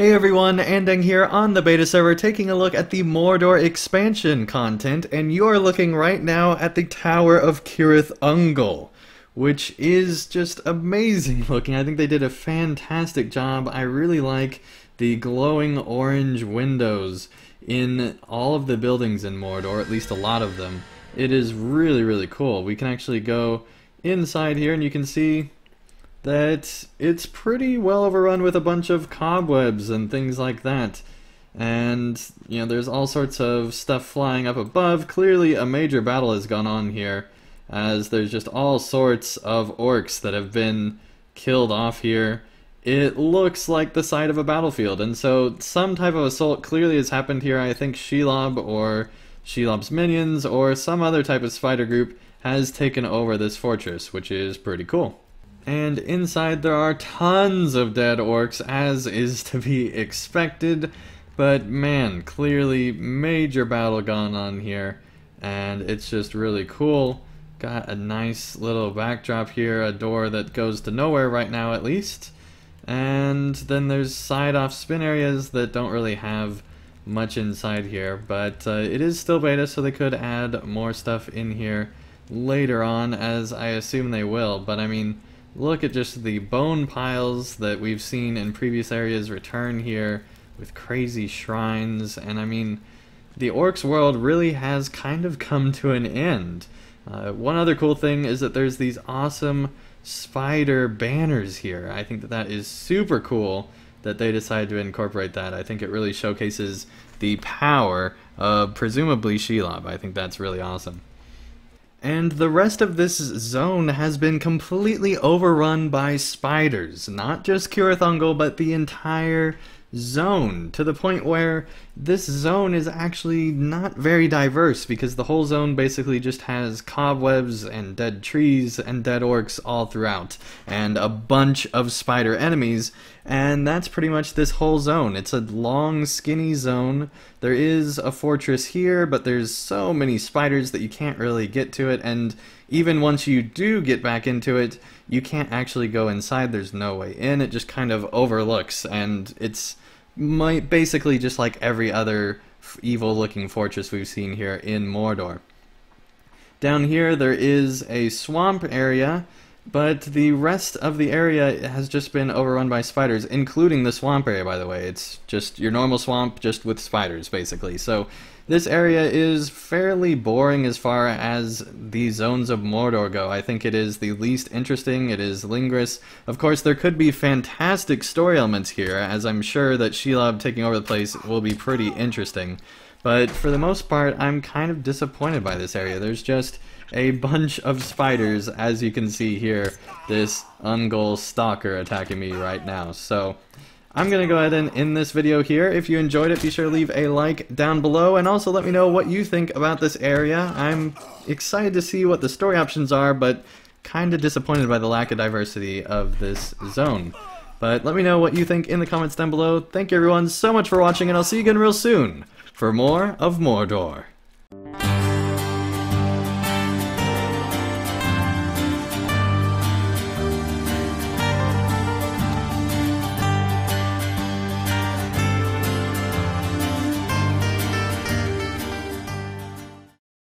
Hey everyone, Andang here on the beta server taking a look at the Mordor expansion content, and you're looking right now at the Tower of CIRITH Ungol, which is just amazing looking. I think they did a fantastic job. I really like the glowing orange windows in all of the buildings in Mordor, at least a lot of them. It is really cool. We can actually go inside here and you can see that it's pretty well overrun with a bunch of cobwebs and things like that. And, you know, there's all sorts of stuff flying up above. Clearly a major battle has gone on here, as there's just all sorts of orcs that have been killed off here. It looks like the site of a battlefield, and so some type of assault clearly has happened here. I think Shelob or Shelob's minions or some other type of spider group has taken over this fortress, which is pretty cool. And inside there are tons of dead orcs, as is to be expected, but man, clearly major battle gone on here, and it's just really cool. Got a nice little backdrop here, a door that goes to nowhere right now at least, and then there's side-off spin areas that don't really have much inside here, but it is still beta, so they could add more stuff in here later on, as I assume they will. But I mean, look at just the bone piles that we've seen in previous areas return here with crazy shrines, and I mean, the orcs world really has kind of come to an end. One other cool thing is that there's these awesome spider banners here. I think that that is super cool that they decided to incorporate that. I think it really showcases the power of presumably Shelob. I think that's really awesome. And the rest of this zone has been completely overrun by spiders. Not just CIRITH Ungol, but the entire zone, to the point where this zone is actually not very diverse, because the whole zone basically just has cobwebs and dead trees and dead orcs all throughout, and a bunch of spider enemies, and that's pretty much this whole zone. It's a long, skinny zone. There is a fortress here, but there's so many spiders that you can't really get to it, and even once you do get back into it, you can't actually go inside. There's no way in. It just kind of overlooks, and it's basically just like every other evil-looking fortress we've seen here in Mordor. Down here there is a swamp area, but the rest of the area has just been overrun by spiders, including the swamp area, by the way. It's just your normal swamp, just with spiders, basically. So this area is fairly boring as far as the zones of Mordor go. I think it is the least interesting. It is Lhingris. Of course, there could be fantastic story elements here, as I'm sure that Shelob taking over the place will be pretty interesting. But for the most part, I'm kind of disappointed by this area. There's just a bunch of spiders, as you can see here, this Ungol stalker attacking me right now. So I'm going to go ahead and end this video here. If you enjoyed it, be sure to leave a like down below, and also let me know what you think about this area. I'm excited to see what the story options are, but kind of disappointed by the lack of diversity of this zone. But let me know what you think in the comments down below. Thank you everyone so much for watching, and I'll see you again real soon for more of Mordor.